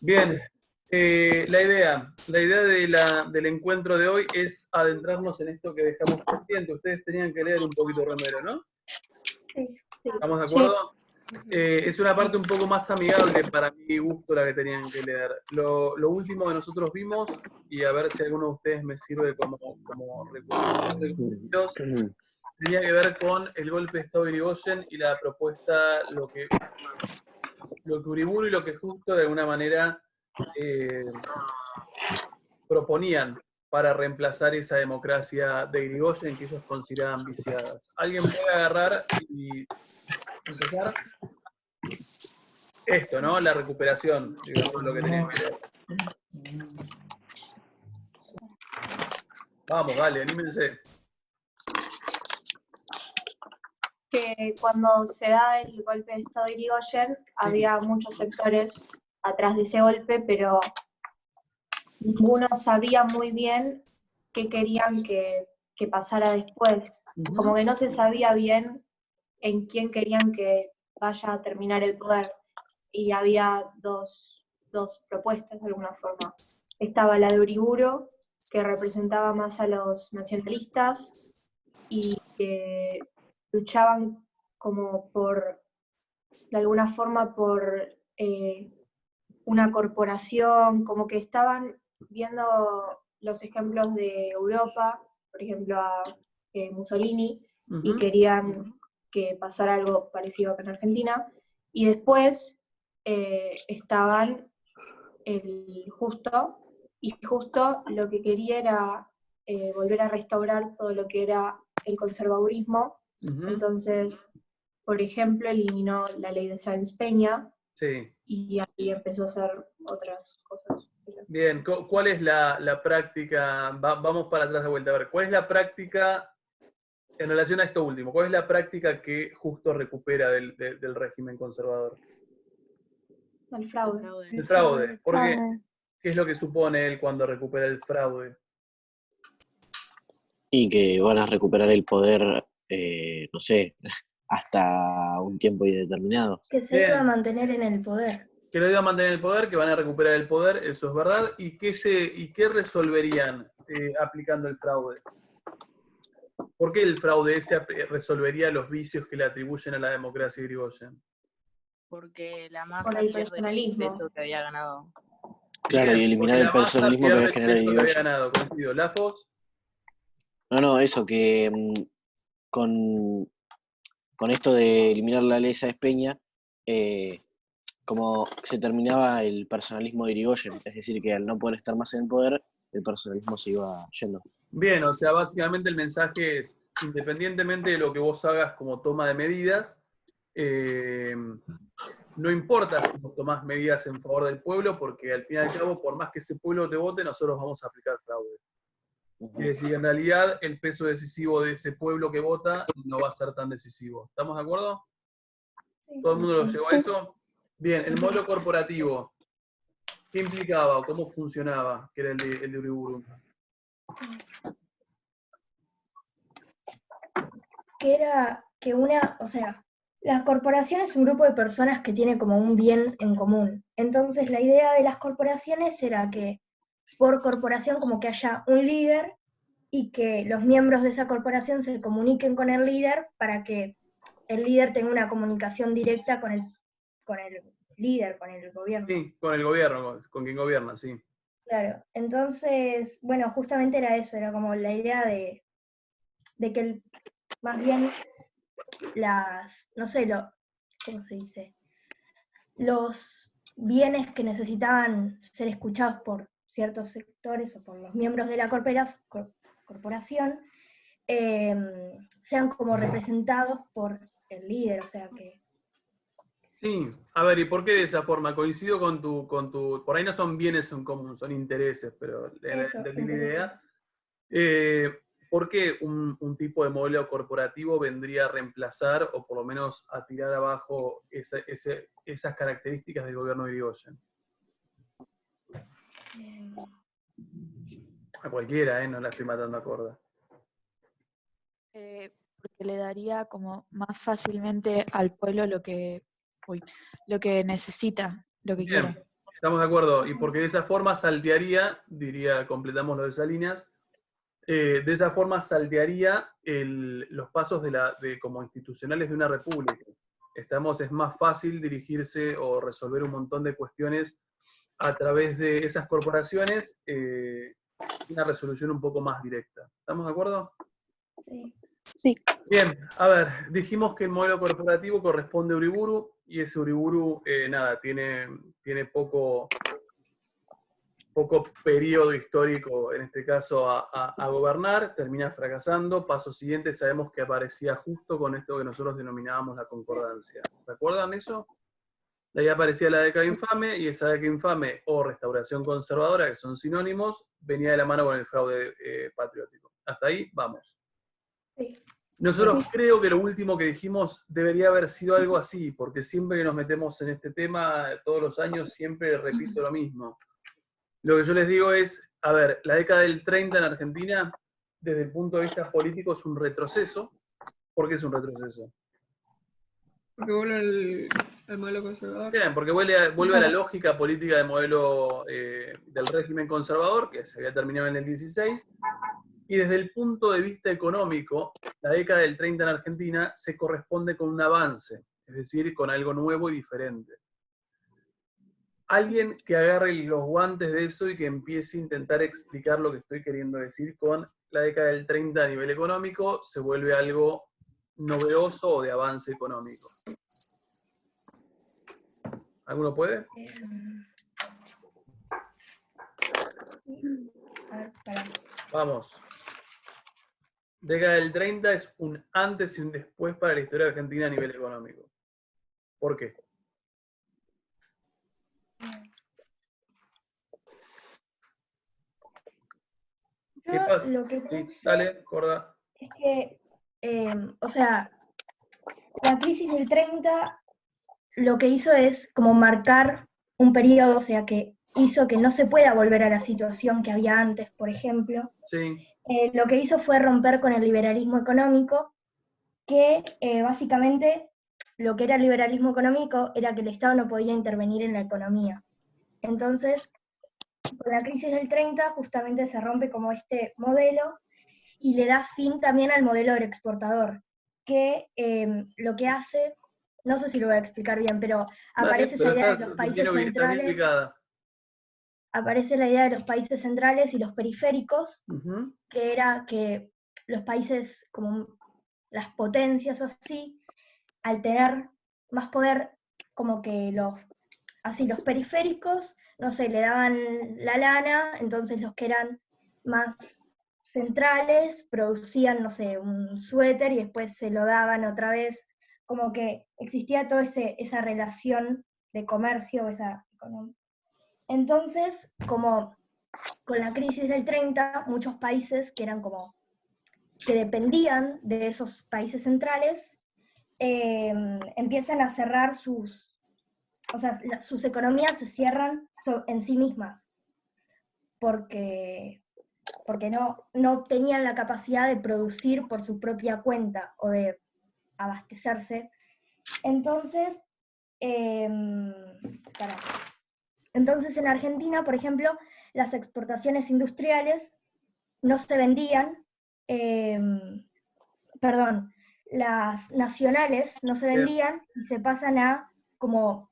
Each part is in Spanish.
Bien, la idea del encuentro de hoy es adentrarnos en esto que dejamos pendiente. Ustedes tenían que leer un poquito Romero, ¿no? Sí, sí. ¿Estamos de Sí. acuerdo? Es una parte un poco más amigable para mi gusto la que tenían que leer. Lo último que nosotros vimos, y a ver si alguno de ustedes me sirve como recuerdos, tenía que ver con el golpe de Estado de Irigoyen y la propuesta, lo que Uriburu y lo que Justo de alguna manera eh, proponían para reemplazar esa democracia de Irigoyen que ellos consideraban viciadas. ¿Alguien puede agarrar y empezar? Esto, ¿no? La recuperación, digamos, lo que tenían que leer. Vamos, dale, anímense. Que cuando se da el golpe de Estado de Irigoyen, había muchos sectores atrás de ese golpe, pero ninguno sabía muy bien qué querían que pasara después. Como que no se sabía bien en quién querían que vaya a terminar el poder. Y había dos propuestas de alguna forma. Estaba la de Uriburu, que representaba más a los nacionalistas y que luchaban como por, de alguna forma, por una corporación, como que estaban viendo los ejemplos de Europa, por ejemplo a Mussolini, y querían que pasara algo parecido acá en Argentina, y después estaban el Justo, y Justo lo que quería era volver a restaurar todo lo que era el conservadurismo. Entonces, por ejemplo, eliminó la ley de Sáenz Peña, Sí. y ahí empezó a hacer otras cosas. Bien, ¿cuál es la práctica? Vamos para atrás de vuelta. A ver, ¿cuál es la práctica en relación a esto último? ¿Cuál es la práctica que Justo recupera del régimen conservador? El fraude. El fraude. ¿Por qué? ¿Qué es lo que supone él cuando recupera el fraude? Y que van a recuperar el poder, no sé, hasta un tiempo indeterminado. Que se iba a mantener en el poder. Que lo iba a mantener en el poder, que van a recuperar el poder, eso es verdad. ¿Y qué resolverían aplicando el fraude? ¿Por qué el fraude ese resolvería los vicios que le atribuyen a la democracia de Irigoyen? Porque la masa Por el pierde el personalismo. peso que había ganado. Claro, Bien, y eliminar porque el la masa personalismo que pierde había el generado peso que había Irigoyen. ganado. Coincido. ¿Lafos? No, eso que con esto de eliminar la ley Sáenz Peña, como se terminaba el personalismo de Irigoyen, es decir, que al no poder estar más en el poder, el personalismo se iba yendo. Bien, o sea, básicamente el mensaje es, independientemente de lo que vos hagas como toma de medidas, no importa si vos tomás medidas en favor del pueblo, porque al fin y al cabo, por más que ese pueblo te vote, nosotros vamos a aplicar fraude. Quiere decir que en realidad el peso decisivo de ese pueblo que vota no va a ser tan decisivo. ¿Estamos de acuerdo? ¿Todo el mundo lo llegó a eso? Bien, el modelo corporativo, ¿qué implicaba o cómo funcionaba? Que era el de Uriburu. Que era que la corporación es un grupo de personas que tiene como un bien en común. Entonces la idea de las corporaciones era que por corporación como que haya un líder y que los miembros de esa corporación se comuniquen con el líder para que el líder tenga una comunicación directa con el líder, con el gobierno. Sí, con el gobierno, con quien gobierna, sí. Claro, entonces, bueno, justamente era eso, era como la idea de que más bien no sé, ¿cómo se dice? Los bienes que necesitaban ser escuchados por ciertos sectores o por los miembros de la corporación sean como representados por el líder, o sea que... Sí, a ver, ¿y por qué de esa forma? Coincido con por ahí no son bienes en común, son intereses, pero entendí la idea. ¿Por qué un tipo de modelo corporativo vendría a reemplazar o por lo menos a tirar abajo esas características del gobierno de Irigoyen? A cualquiera, no la estoy matando a corda. Porque le daría como más fácilmente al pueblo lo que necesita, lo que quiere. Estamos de acuerdo, y porque de esa forma saltearía, diría, completamos lo de Salinas, de esa forma saltearía los pasos como institucionales de una república. Es más fácil dirigirse o resolver un montón de cuestiones a través de esas corporaciones, una resolución un poco más directa. ¿Estamos de acuerdo? Sí. Sí. Bien, a ver, dijimos que el modelo corporativo corresponde a Uriburu, y ese Uriburu, nada, tiene poco periodo histórico, en este caso, a gobernar, termina fracasando. Paso siguiente, sabemos que aparecía justo con esto que nosotros denominábamos la concordancia. ¿Recuerdan eso? De ahí aparecía la década infame, y esa década infame o restauración conservadora, que son sinónimos, venía de la mano con el fraude patriótico. Hasta ahí, vamos. Sí. Nosotros creo que lo último que dijimos debería haber sido algo así, porque siempre que nos metemos en este tema, todos los años, siempre repito lo mismo. Lo que yo les digo es, a ver, la década del 30 en Argentina, desde el punto de vista político, es un retroceso. ¿Por qué es un retroceso? Porque vuelve el modelo conservador. Bien, porque vuelve a la lógica política del modelo del régimen conservador, que se había terminado en el 16, y desde el punto de vista económico, la década del 30 en Argentina se corresponde con un avance, es decir, con algo nuevo y diferente. Alguien que agarre los guantes de eso y que empiece a intentar explicar lo que estoy queriendo decir con la década del 30 a nivel económico, se vuelve algo novedoso o de avance económico. ¿Alguno puede? A ver, pará. Vamos. Década del 30 es un antes y un después para la historia argentina a nivel económico. ¿Por qué? ¿Qué Yo pasa? lo que Sí, puse dale, Corda. es que, o sea, la crisis del 30 lo que hizo es como marcar un periodo, o sea, que hizo que no se pueda volver a la situación que había antes, por ejemplo. Sí, Lo que hizo fue romper con el liberalismo económico, que básicamente lo que era el liberalismo económico era que el Estado no podía intervenir en la economía. Entonces, con la crisis del 30 justamente se rompe como este modelo y le da fin también al modelo agroexportador, que lo que hace, no sé si lo voy a explicar bien, pero aparece esa idea de los países estás bien centrales, explicada. aparece la idea de los países centrales y los periféricos, Ujú. que era que los países como las potencias o así, al tener más poder, como que los periféricos, no sé, le daban la lana, entonces los que eran más centrales producían, no sé, un suéter y después se lo daban otra vez, como que existía toda esa relación de comercio, esa economía. Entonces, como con la crisis del 30, muchos países que eran como, que dependían de esos países centrales, empiezan a cerrar sus economías se cierran en sí mismas, porque no tenían la capacidad de producir por su propia cuenta o de abastecerse. Entonces, entonces en Argentina, por ejemplo, las exportaciones industriales no se vendían, las nacionales no se vendían y se pasan a como,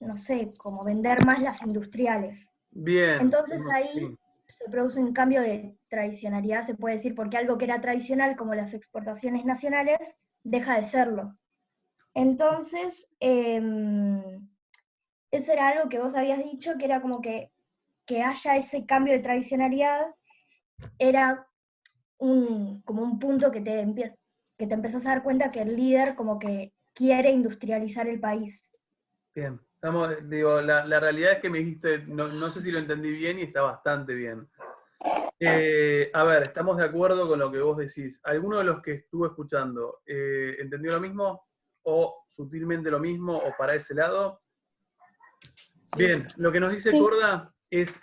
no sé, como vender más las industriales. Bien. Entonces ahí Sí. se produce un cambio de tradicionalidad, se puede decir, porque algo que era tradicional, como las exportaciones nacionales, deja de serlo. Entonces, eso era algo que vos habías dicho, que era como que haya ese cambio de tradicionalidad, era como un punto que te empezás a dar cuenta que el líder como que quiere industrializar el país. Bien. La realidad es que me dijiste, no sé si lo entendí bien y está bastante bien. A ver, estamos de acuerdo con lo que vos decís. ¿Alguno de los que estuvo escuchando entendió lo mismo? ¿O sutilmente lo mismo? ¿O para ese lado? Bien, lo que nos dice Sí. Corda es,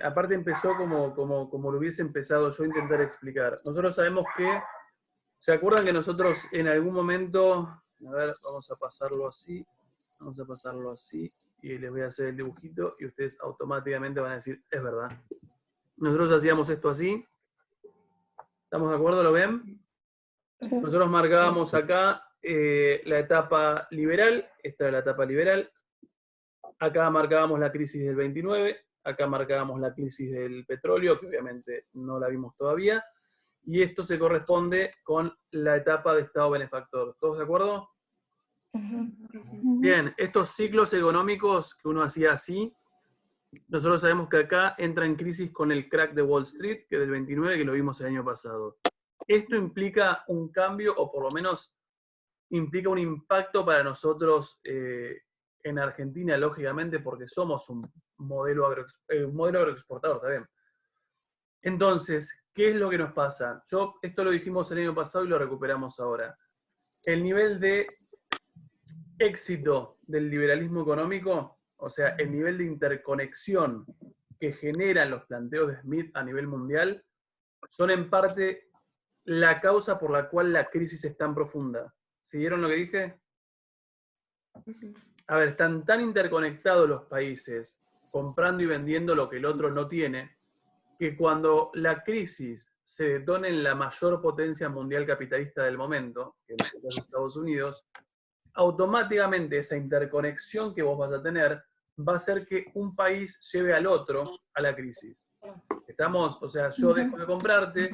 aparte empezó como lo hubiese empezado yo a intentar explicar. Nosotros sabemos que, ¿se acuerdan que nosotros en algún momento, a ver, vamos a pasarlo así, Vamos a pasarlo así y les voy a hacer el dibujito y ustedes automáticamente van a decir, es verdad. Nosotros hacíamos esto así. ¿Estamos de acuerdo? ¿Lo ven? Sí. Nosotros marcábamos acá la etapa liberal. Esta era la etapa liberal. Acá marcábamos la crisis del 29. Acá marcábamos la crisis del petróleo, que obviamente no la vimos todavía. Y esto se corresponde con la etapa de Estado benefactor. ¿Todos de acuerdo? Bien, estos ciclos económicos que uno hacía así, nosotros sabemos que acá entra en crisis con el crack de Wall Street, que es del 29, que lo vimos el año pasado. Esto implica un cambio, o por lo menos implica un impacto para nosotros en Argentina, lógicamente, porque somos un modelo agroexportador también. Entonces, ¿qué es lo que nos pasa? Esto lo dijimos el año pasado y lo recuperamos ahora. El nivel de éxito del liberalismo económico, o sea, el nivel de interconexión que generan los planteos de Smith a nivel mundial, son en parte la causa por la cual la crisis es tan profunda. ¿Siguieron lo que dije? A ver, están tan interconectados los países, comprando y vendiendo lo que el otro no tiene, que cuando la crisis se detone en la mayor potencia mundial capitalista del momento, que es los Estados Unidos, automáticamente esa interconexión que vos vas a tener va a hacer que un país lleve al otro a la crisis. Estamos, o sea, yo dejo de comprarte,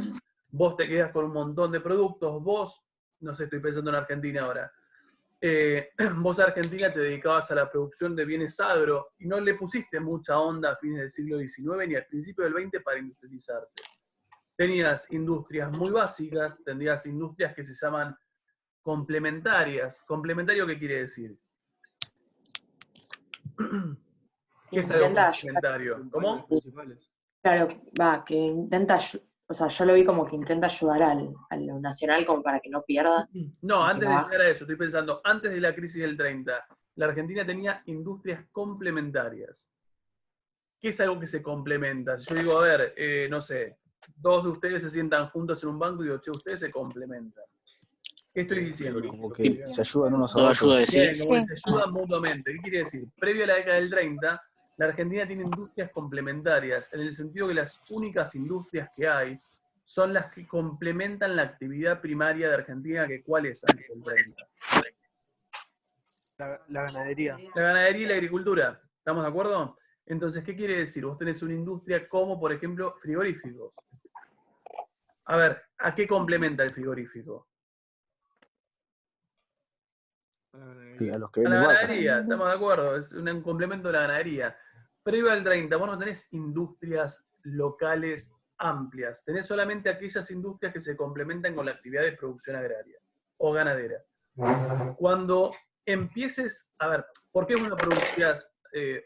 vos te quedas con un montón de productos, vos, no sé, estoy pensando en Argentina ahora, vos a Argentina te dedicabas a la producción de bienes agro y no le pusiste mucha onda a fines del siglo XIX ni al principio del XX para industrializarte. Tenías industrias muy básicas, tendrías industrias que se llaman complementarias. ¿Complementario qué quiere decir? ¿Qué es algo complementario? ¿Cómo? Claro, va, que intenta, o sea, yo lo vi como que intenta ayudar a lo nacional como para que no pierda. No, antes de llegar a eso, estoy pensando, antes de la crisis del 30, la Argentina tenía industrias complementarias. ¿Qué es algo que se complementa? Si yo digo, a ver, no sé, dos de ustedes se sientan juntos en un banco y digo, che, ustedes se complementan. ¿Qué estoy diciendo? Como que se ayudan unos a Todo ayuda a otros. decir. Bien, como que se ayudan mutuamente. ¿Qué quiere decir? Previo a la década del 30, la Argentina tiene industrias complementarias, en el sentido que las únicas industrias que hay son las que complementan la actividad primaria de Argentina, que ¿cuál es antes del 30? La ganadería. La ganadería y la agricultura. ¿Estamos de acuerdo? Entonces, ¿qué quiere decir? Vos tenés una industria como, por ejemplo, frigoríficos. A ver, ¿a qué complementa el frigorífico? Sí, a los que A la venden vacas. ganadería, estamos de acuerdo, es un complemento de la ganadería. Previo al 30, vos no tenés industrias locales amplias, tenés solamente aquellas industrias que se complementan con la actividad de producción agraria o ganadera. Cuando empieces, a ver, ¿por qué vos no producías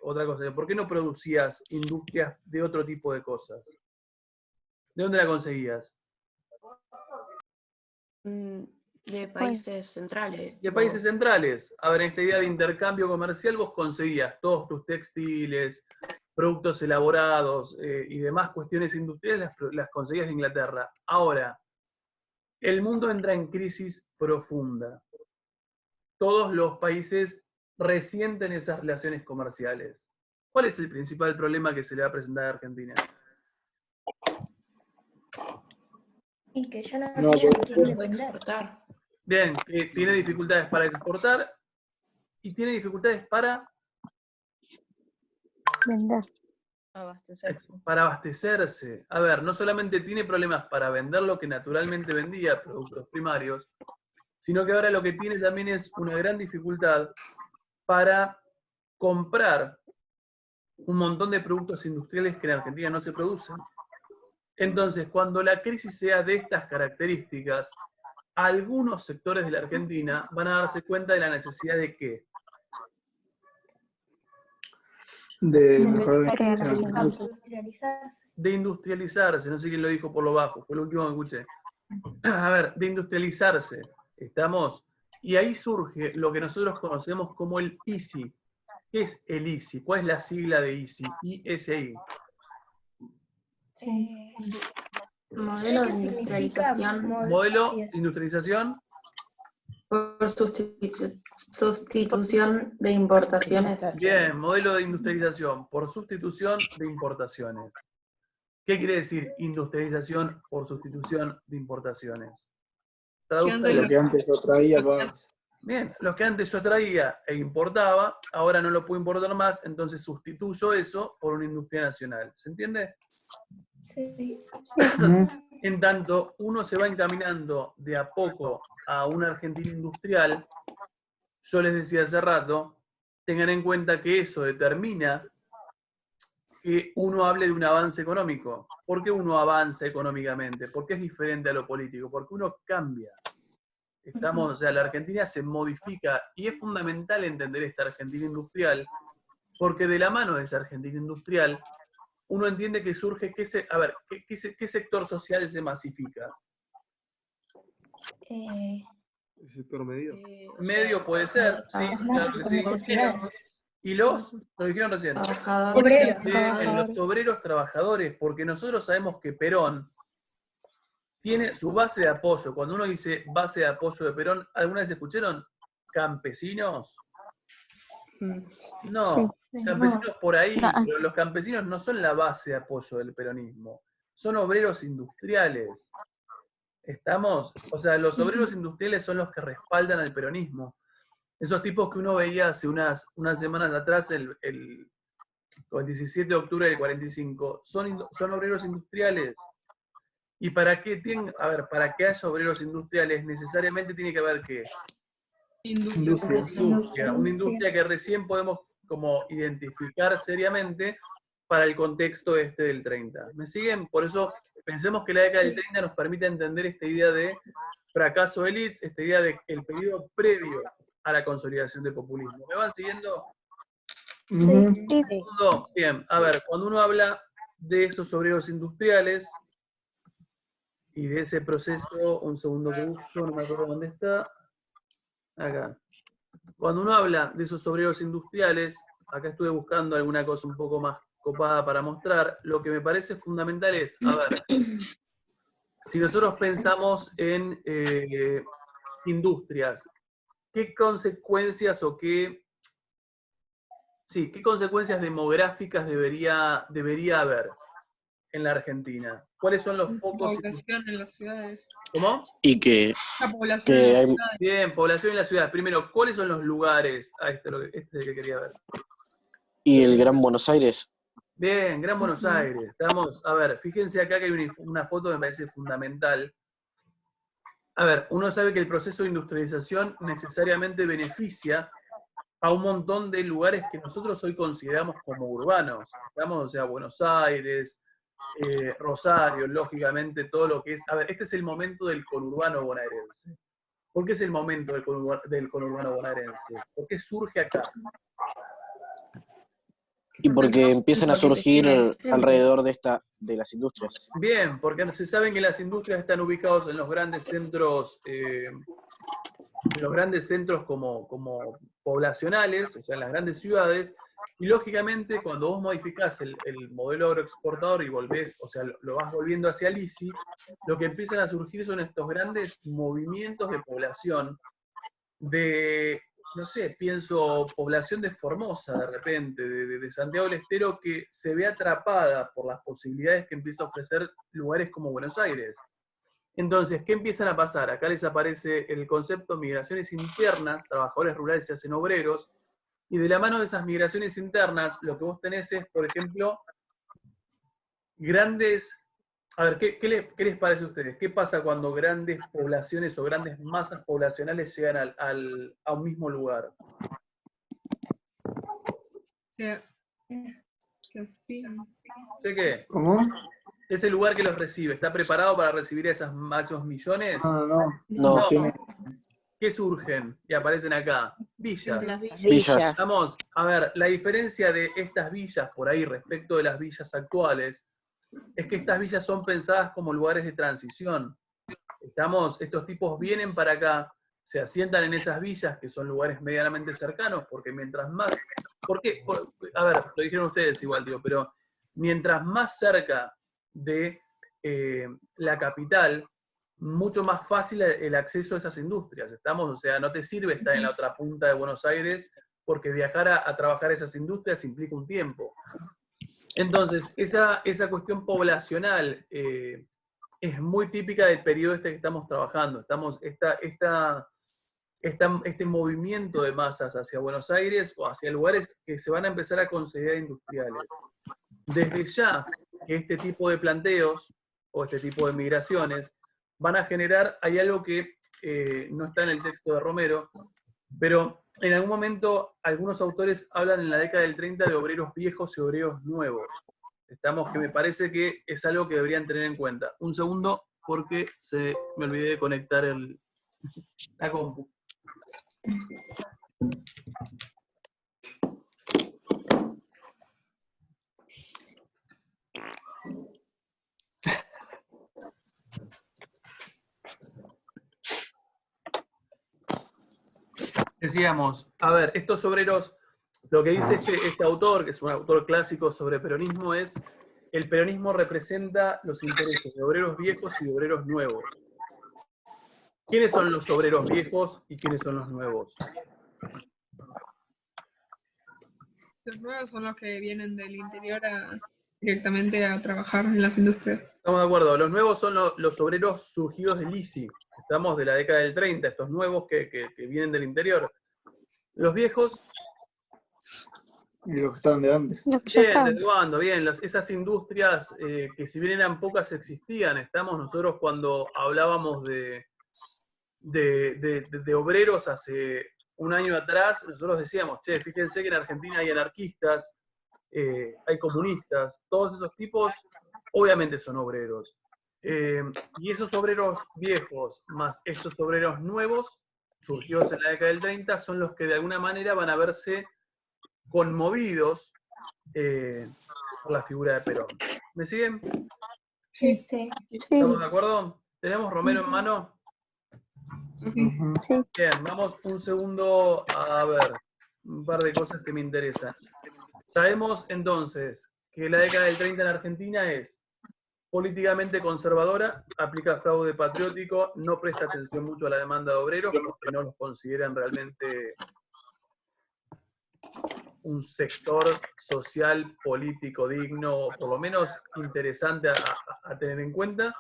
otra cosa? ¿Por qué no producías industrias de otro tipo de cosas? ¿De dónde la conseguías? De países centrales. De países centrales. A ver, en esta idea de intercambio comercial vos conseguías todos tus textiles, productos elaborados y demás cuestiones industriales las conseguías de Inglaterra. Ahora, el mundo entra en crisis profunda. Todos los países resienten esas relaciones comerciales. ¿Cuál es el principal problema que se le va a presentar a Argentina? Y que ya no No, tiene pero- que vender. Exportar. Bien, que tiene dificultades para exportar y tiene dificultades para Vender. abastecerse. A ver, no solamente tiene problemas para vender lo que naturalmente vendía, productos primarios, sino que ahora lo que tiene también es una gran dificultad para comprar un montón de productos industriales que en Argentina no se producen. Entonces, cuando la crisis sea de estas características, algunos sectores de la Argentina van a darse cuenta de la necesidad de ¿qué? De Industrialización. Industrializarse. De industrializarse, no sé quién lo dijo por lo bajo, fue lo último que escuché. A ver, de industrializarse, ¿estamos? Y ahí surge lo que nosotros conocemos como el ISI. ¿Qué es el ISI? ¿Cuál es la sigla de ISI? ISI. Sí. Modelo de ¿Qué significa industrialización. Modelo sí, de eso. industrialización Por sustitución de importaciones. Bien, modelo de industrialización por sustitución de importaciones. ¿Qué quiere decir industrialización por sustitución de importaciones? Lo que antes yo traía, Bien, lo que antes yo traía e importaba, ahora no lo puedo importar más, entonces sustituyo eso por una industria nacional. ¿Se entiende? Sí. En tanto, uno se va encaminando de a poco a una Argentina industrial, yo les decía hace rato, tengan en cuenta que eso determina que uno hable de un avance económico. ¿Por qué uno avanza económicamente? Porque es diferente a lo político, porque uno cambia. O sea, la Argentina se modifica y es fundamental entender esta Argentina industrial, porque de la mano de esa Argentina industrial, uno entiende que surge, ¿qué sector social se masifica? El sector medio. Medio puede ser, sí, claro que sí. ¿Y los? Lo dijeron recién. En los obreros trabajadores, porque nosotros sabemos que Perón tiene su base de apoyo. Cuando uno dice base de apoyo de Perón, ¿alguna vez escucharon campesinos? No, Sí. campesinos por ahí, pero los campesinos no son la base de apoyo del peronismo, son obreros industriales. ¿Estamos? O sea, los obreros industriales son los que respaldan al peronismo. Esos tipos que uno veía hace unas semanas atrás, el 17 de octubre del 45, son obreros industriales. Y para que haya obreros industriales, necesariamente tiene que haber ¿qué? Industria. Una industria que recién podemos como identificar seriamente para el contexto del 30. ¿Me siguen? Por eso pensemos que la década del 30 nos permite entender esta idea de fracaso de elites, esta idea de el periodo previo a la consolidación del populismo. ¿Me van siguiendo? Sí. Bien, a ver, cuando uno habla de esos obreros industriales y de ese proceso, un segundo que busco, no me acuerdo dónde está, acá. Cuando uno habla de esos obreros industriales, acá estuve buscando alguna cosa un poco más copada para mostrar, lo que me parece fundamental es, a ver, si nosotros pensamos en industrias, ¿qué consecuencias qué consecuencias demográficas debería haber en la Argentina? ¿Cuáles son los focos? La población en las ciudades. ¿Cómo? Y que La población que en las hay- ciudades. Bien, población en la ciudad. Primero, ¿cuáles son los lugares? Este es el que quería ver. y el Gran Buenos Aires. Bien, Gran Buenos Aires. Estamos, a ver, fíjense acá que hay una foto que me parece fundamental. A ver, uno sabe que el proceso de industrialización necesariamente beneficia a un montón de lugares que nosotros hoy consideramos como urbanos. Estamos, o sea, Buenos Aires, Rosario, lógicamente, todo lo que es... A ver, este es el momento del conurbano bonaerense. ¿Por qué es el momento del conurbano bonaerense? ¿Por qué surge acá? Y porque empiezan a surgir alrededor de las industrias. Bien, porque se saben que las industrias están ubicadas en los grandes centros, como poblacionales, o sea, en las grandes ciudades, y lógicamente cuando vos modificás el modelo agroexportador y volvés, o sea, lo vas volviendo hacia el ICI, lo que empiezan a surgir son estos grandes movimientos de población, no sé, pienso población de Formosa de repente, de Santiago del Estero, que se ve atrapada por las posibilidades que empieza a ofrecer lugares como Buenos Aires. Entonces, ¿qué empiezan a pasar? Acá les aparece el concepto de migraciones internas, trabajadores rurales se hacen obreros, y de la mano de esas migraciones internas, lo que vos tenés es, por ejemplo, grandes... A ver, ¿qué les parece a ustedes? ¿Qué pasa cuando grandes poblaciones o grandes masas poblacionales llegan a un mismo lugar? sea, que sí. ¿Sé qué? ¿Cómo? ¿Ese lugar que los recibe está preparado para recibir a esos millones? No. Tiene- ¿Qué surgen y aparecen acá? Villas. Las villas. Villas. Vamos, a ver, la diferencia de estas villas por ahí respecto de las villas actuales es que estas villas son pensadas como lugares de transición. Estos tipos vienen para acá, se asientan en esas villas, que son lugares medianamente cercanos, porque mientras más... a ver, lo dijeron ustedes igual, digo, pero mientras más cerca de la capital, mucho más fácil el acceso a esas industrias. O sea, no te sirve estar en la otra punta de Buenos Aires, porque viajar a trabajar a esas industrias implica un tiempo. Entonces, esa cuestión poblacional es muy típica del periodo este que estamos trabajando. Este movimiento de masas hacia Buenos Aires o hacia lugares que se van a empezar a considerar industriales. Desde ya que este tipo de planteos o este tipo de migraciones van a generar, hay algo que no está en el texto de Romero, pero en algún momento algunos autores hablan en la década del 30 de obreros viejos y obreros nuevos. Que me parece que es algo que deberían tener en cuenta. Un segundo, porque me olvidé de conectar la compu. Decíamos, a ver, estos obreros, lo que dice este autor, que es un autor clásico sobre peronismo, es el peronismo representa los intereses de obreros viejos y de obreros nuevos. ¿Quiénes son los obreros viejos y quiénes son los nuevos? Los nuevos son los que vienen del interior directamente a trabajar en las industrias. Estamos de acuerdo, los nuevos son los obreros surgidos del ICI. Estamos de la década del 30, estos nuevos que vienen del interior. Los viejos... Y los que estaban de antes. Bien, ¿desde cuándo? Bien, esas industrias que si bien eran pocas existían. Estamos nosotros cuando hablábamos de obreros hace un año atrás, nosotros decíamos, che, fíjense que en Argentina hay anarquistas, hay comunistas, todos esos tipos obviamente son obreros. Y esos obreros viejos más estos obreros nuevos, surgidos en la década del 30, son los que de alguna manera van a verse conmovidos por la figura de Perón. ¿Me siguen? Sí. ¿Estamos de acuerdo? ¿Tenemos Romero en mano? Sí. Bien, vamos un segundo a ver un par de cosas que me interesan. Sabemos entonces que la década del 30 en Argentina es políticamente conservadora, aplica fraude patriótico, no presta atención mucho a la demanda de obreros porque no los consideran realmente un sector social, político, digno, o por lo menos interesante a tener en cuenta.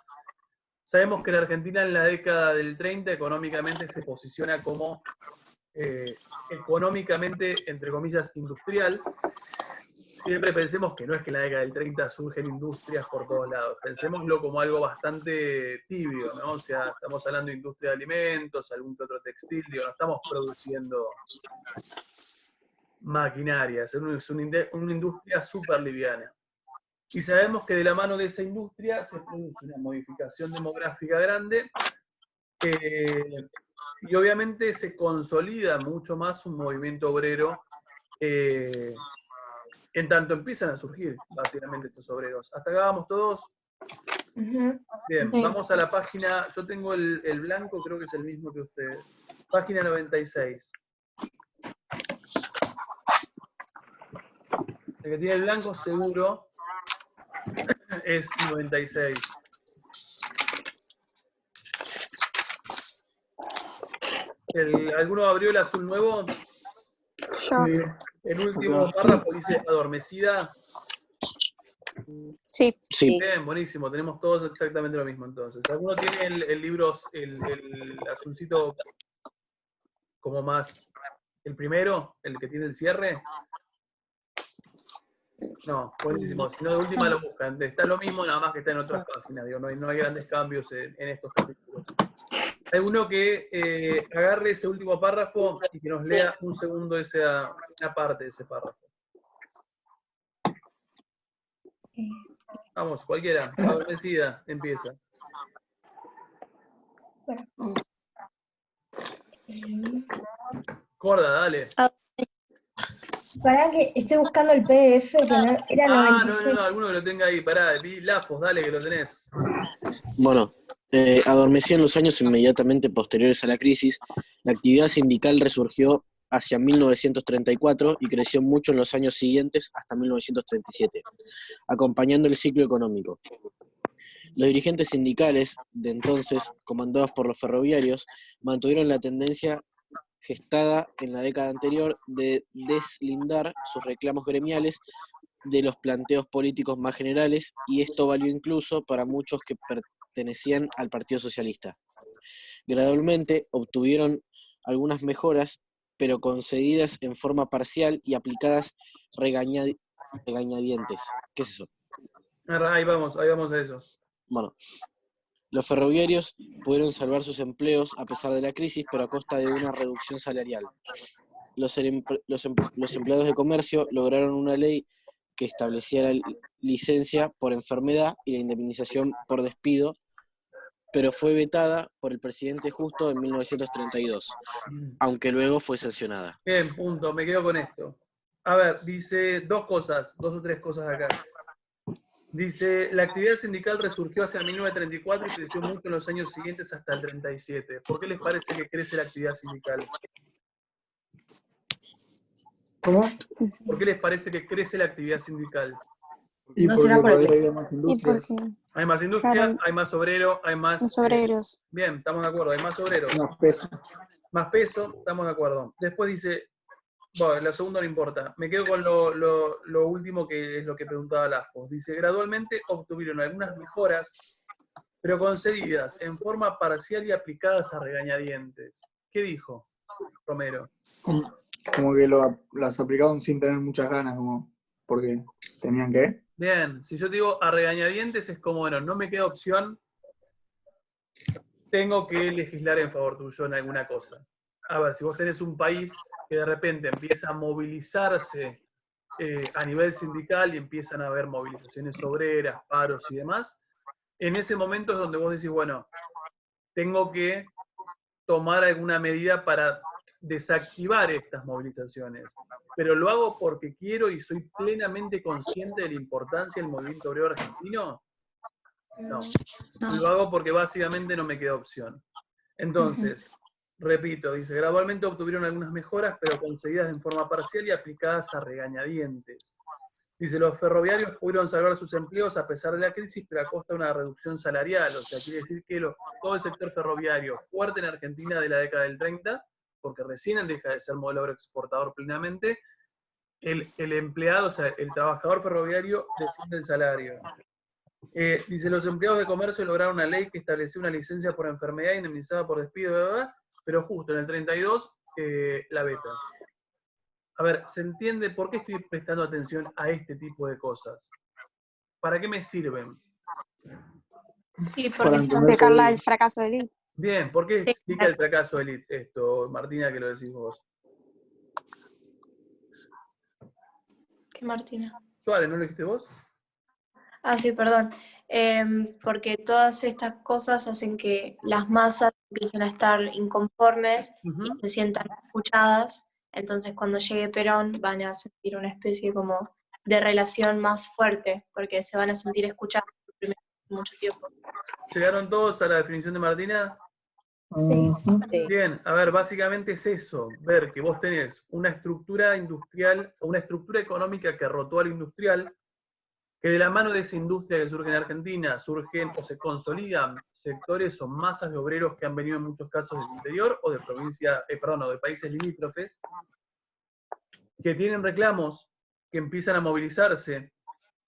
Sabemos que la Argentina en la década del 30 económicamente se posiciona como económicamente, entre comillas, industrial. Siempre pensemos que no es que en la década del 30 surgen industrias por todos lados. Pensémoslo como algo bastante tibio, ¿no? O sea, estamos hablando de industria de alimentos, algún que otro textil, digo, no estamos produciendo maquinaria, es una industria súper liviana. Y sabemos que de la mano de esa industria se produce una modificación demográfica grande y obviamente se consolida mucho más un movimiento obrero en tanto empiezan a surgir básicamente estos obreros. ¿Hasta acá vamos todos? Bien, vamos a la página, yo tengo el blanco, creo que es el mismo que ustedes. Página 96. El que tiene el blanco seguro es 96. ¿Alguno abrió el azul nuevo? Yo. El último párrafo dice adormecida. Sí. Bien, buenísimo. Tenemos todos exactamente lo mismo entonces. ¿Alguno tiene el libro, el azulcito como más... el primero, el que tiene el cierre? No, buenísimo. Si no, de última lo buscan. Está lo mismo, nada más que está en otras páginas. Digo, no hay grandes cambios en estos capítulos. Hay uno que agarre ese último párrafo y que nos lea un segundo una parte de ese párrafo. Vamos, cualquiera. Adormecida, empieza. Corda, dale. Para que estoy buscando el PDF, que no era 96. No, alguno que lo tenga ahí. Pará, Lafos, dale que lo tenés. Bueno, adormecida en los años inmediatamente posteriores a la crisis, la actividad sindical resurgió hacia 1934 y creció mucho en los años siguientes hasta 1937, acompañando el ciclo económico. Los dirigentes sindicales de entonces, comandados por los ferroviarios, mantuvieron la tendencia gestada en la década anterior de deslindar sus reclamos gremiales de los planteos políticos más generales, y esto valió incluso para muchos que pertenecían al Partido Socialista. Gradualmente obtuvieron algunas mejoras, pero concedidas en forma parcial y aplicadas regañadientes. ¿Qué es eso? Ahí vamos a eso. Bueno, los ferroviarios pudieron salvar sus empleos a pesar de la crisis, pero a costa de una reducción salarial. Los empleados de comercio lograron una ley que establecía la licencia por enfermedad y la indemnización por despido, pero fue vetada por el presidente Justo en 1932, aunque luego fue sancionada. Bien, punto, me quedo con esto. A ver, dice dos o tres cosas acá. Dice, la actividad sindical resurgió hacia 1934 y creció mucho en los años siguientes hasta el 37. ¿Por qué les parece que crece la actividad sindical? ¿Cómo? ¿Por qué les parece que crece la actividad sindical? Y No porque será por el- podría haber más industrias, Hay más industria, Claro. hay más obrero, hay más... Los obreros. Bien, estamos de acuerdo, hay más obreros. más peso. Más peso, estamos de acuerdo. Después dice, bueno, la segunda no importa. Me quedo con lo último, que es lo que preguntaba Lafos. Dice, gradualmente obtuvieron algunas mejoras, pero concedidas en forma parcial y aplicadas a regañadientes. ¿Qué dijo Romero? Como que las aplicaban sin tener muchas ganas, como porque tenían que. Bien, si yo te digo a regañadientes es como, bueno, no me queda opción, tengo que legislar en favor tuyo en alguna cosa. A ver, si vos tenés un país que de repente empieza a movilizarse a nivel sindical y empiezan a haber movilizaciones obreras, paros y demás, en ese momento es donde vos decís, bueno, tengo que tomar alguna medida para desactivar estas movilizaciones. Pero lo hago porque quiero y soy plenamente consciente de la importancia del movimiento obrero argentino. No. Lo hago porque básicamente no me queda opción. Entonces, repito, dice, gradualmente obtuvieron algunas mejoras, pero concedidas en forma parcial y aplicadas a regañadientes. Dice, los ferroviarios pudieron salvar sus empleos a pesar de la crisis, pero a costa de una reducción salarial. O sea, quiere decir que todo el sector ferroviario fuerte en Argentina de la década del 30, porque recién deja de ser modelo agroexportador plenamente, el empleado, o sea, el trabajador ferroviario desciende el salario. Dice, los empleados de comercio lograron una ley que establecía una licencia por enfermedad indemnizada por despido, pero justo en el 32 la veta. A ver, ¿se entiende por qué estoy prestando atención a este tipo de cosas? ¿Para qué me sirven? Y Para porque entender Explicarla todo. el fracaso del IN. Bien, ¿por qué Sí, explica el fracaso de Elite esto, Martina, que lo decís vos? ¿Qué, Martina? Suárez, ¿no lo dijiste vos? Ah, sí, perdón. Porque todas estas cosas hacen que las masas empiecen a estar inconformes y se sientan escuchadas. Entonces, cuando llegue Perón, van a sentir una especie como de relación más fuerte, porque se van a sentir escuchados por primera vez en mucho tiempo. ¿Llegaron todos a la definición de Martina? Sí. Bien, a ver, básicamente es eso, ver que vos tenés una estructura industrial, o una estructura económica que rotó a lo industrial, que de la mano de esa industria que surge en Argentina, surgen o se consolidan sectores o masas de obreros que han venido en muchos casos del interior o de o de países limítrofes, que tienen reclamos, que empiezan a movilizarse,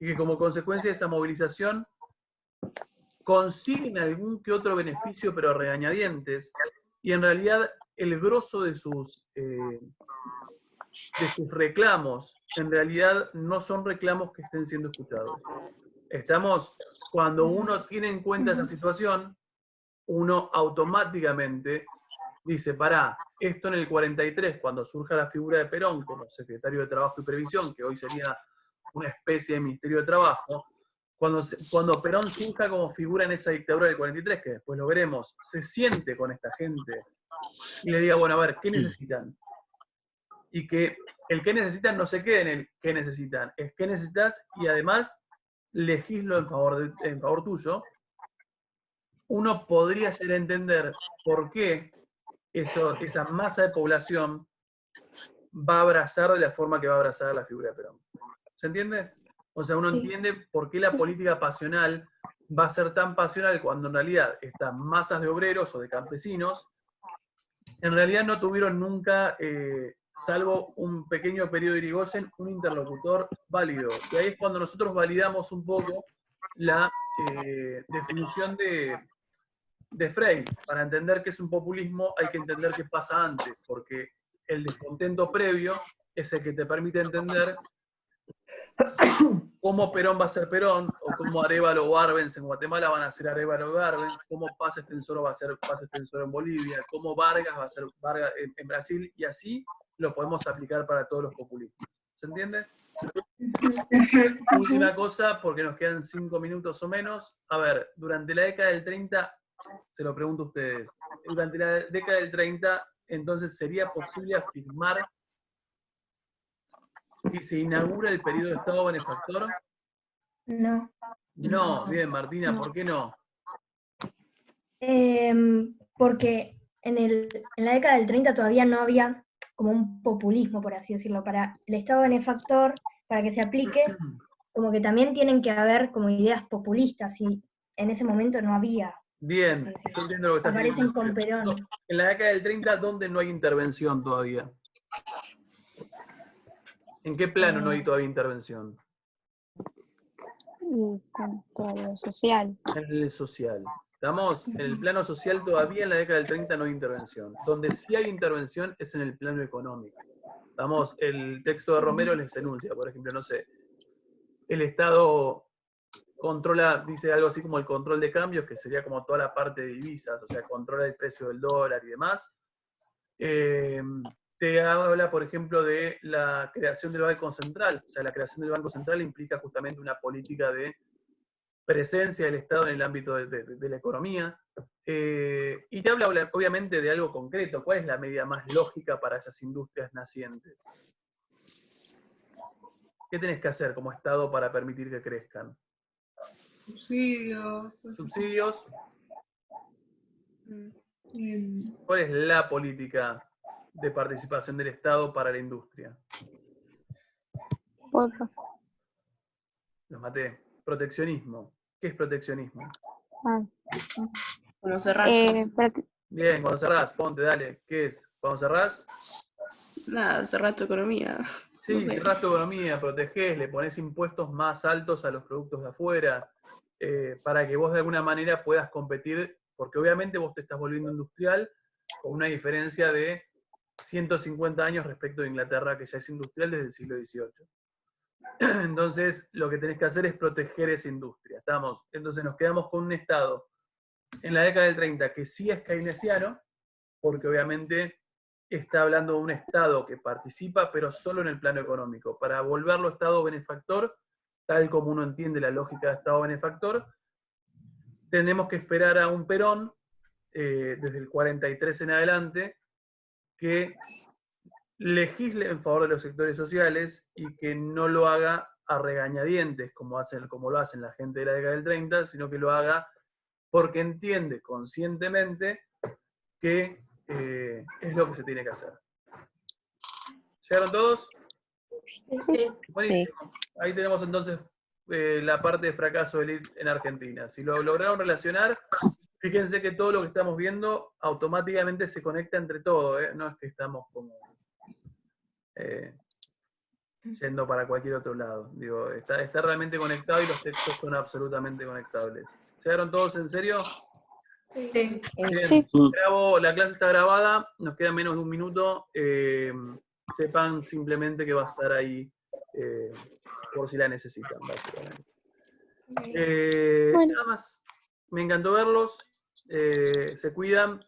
y que como consecuencia de esa movilización consiguen algún que otro beneficio, pero a regañadientes, y en realidad el grosso de sus reclamos, en realidad no son reclamos que estén siendo escuchados. Cuando uno tiene en cuenta esa situación, uno automáticamente dice, pará, esto en el 43, cuando surja la figura de Perón como secretario de Trabajo y Previsión, que hoy sería una especie de Ministerio de Trabajo, cuando Perón surja como figura en esa dictadura del 43, que después lo veremos, se siente con esta gente y le diga, bueno, a ver, ¿qué necesitan? Y que el que necesitan no se quede en el que necesitan, es qué necesitas y además legislo en favor tuyo. Uno podría llegar a entender por qué esa masa de población va a abrazar de la forma que va a abrazar a la figura de Perón. ¿Se entiende? O sea, uno entiende por qué la política pasional va a ser tan pasional cuando en realidad estas masas de obreros o de campesinos, en realidad no tuvieron nunca, salvo un pequeño periodo de Irigoyen, un interlocutor válido. Y ahí es cuando nosotros validamos un poco la definición de Frey. Para entender qué es un populismo hay que entender qué pasa antes, porque el descontento previo es el que te permite entender cómo Perón va a ser Perón, o cómo Arévalo o Arbenz en Guatemala van a ser Arévalo o Arbenz, cómo Paz Extensoro va a ser Paz Extensoro en Bolivia, cómo Vargas va a ser Vargas en Brasil, y así lo podemos aplicar para todos los populismos. ¿Se entiende? Última cosa, porque nos quedan 5 minutos o menos. A ver, durante la década del 30, se lo pregunto a ustedes, durante la década del 30, entonces, ¿sería posible afirmar que se inaugura el periodo de Estado benefactor? No. No, bien, Martina, ¿por qué no? Porque en la década del 30 todavía no había como un populismo, por así decirlo, para el Estado benefactor, para que se aplique, como que también tienen que haber como ideas populistas, y en ese momento no había. Bien, yo entiendo lo que estás Aparecen diciendo. con Perón. En la década del 30, ¿dónde no hay intervención todavía? ¿En qué plano no hay todavía intervención? Con todo lo social. En el social. ¿Estamos? En el plano social todavía en la década del 30 no hay intervención. Donde sí hay intervención es en el plano económico. ¿Estamos? El texto de Romero les enuncia, por ejemplo, no sé, el Estado controla, dice algo así como el control de cambios, que sería como toda la parte de divisas, o sea, controla el precio del dólar y demás. Te habla, por ejemplo, de la creación del Banco Central. O sea, la creación del Banco Central implica justamente una política de presencia del Estado en el ámbito de la economía. Y te habla, obviamente, de algo concreto. ¿Cuál es la medida más lógica para esas industrias nacientes? ¿Qué tenés que hacer como Estado para permitir que crezcan? Subsidios. ¿Subsidios? ¿Cuál es la política de participación del Estado para la industria? Otro. Los maté. Proteccionismo. ¿Qué es proteccionismo? Cuando cerrás. Bien, cuando cerrás, ponte, dale. ¿Qué es? Cuando cerrás. Nada, cerrás tu economía. Sí, No sé. cerrás tu economía, protegés, le pones impuestos más altos a los productos de afuera, para que vos de alguna manera puedas competir, porque obviamente vos te estás volviendo industrial con una diferencia de 150 años respecto de Inglaterra, que ya es industrial desde el siglo XVIII. Entonces, lo que tenés que hacer es proteger esa industria. ¿Estamos? Entonces nos quedamos con un Estado en la década del 30 que sí es keynesiano, porque obviamente está hablando de un Estado que participa, pero solo en el plano económico. Para volverlo Estado benefactor, tal como uno entiende la lógica de Estado benefactor, tenemos que esperar a un Perón, desde el 43 en adelante, que legisle en favor de los sectores sociales y que no lo haga a regañadientes, como lo hacen la gente de la década del 30, sino que lo haga porque entiende conscientemente que es lo que se tiene que hacer. ¿Llegaron todos? Sí. Buenísimo. Ahí tenemos entonces la parte de fracaso de élite en Argentina. Si lo lograron relacionar, fíjense que todo lo que estamos viendo automáticamente se conecta entre todo, ¿eh? No es que estamos como yendo para cualquier otro lado. Digo, está realmente conectado y los textos son absolutamente conectables. ¿Llegaron todos en serio? Sí. Bien. Sí. La clase está grabada, nos queda menos de un minuto. Sepan simplemente que va a estar ahí por si la necesitan, básicamente. Bueno. Nada más. Me encantó verlos. Se cuidan.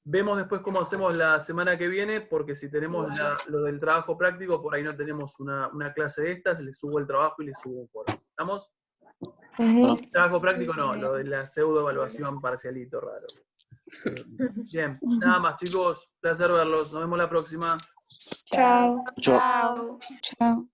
Vemos después cómo hacemos la semana que viene, porque si tenemos lo del trabajo práctico, por ahí no tenemos una clase de estas, les subo el trabajo y les subo un foro. ¿Estamos? Trabajo práctico no, lo de la pseudo evaluación parcialito raro. Bien, nada más chicos, placer verlos, nos vemos la próxima. Chao. Chao. Chao.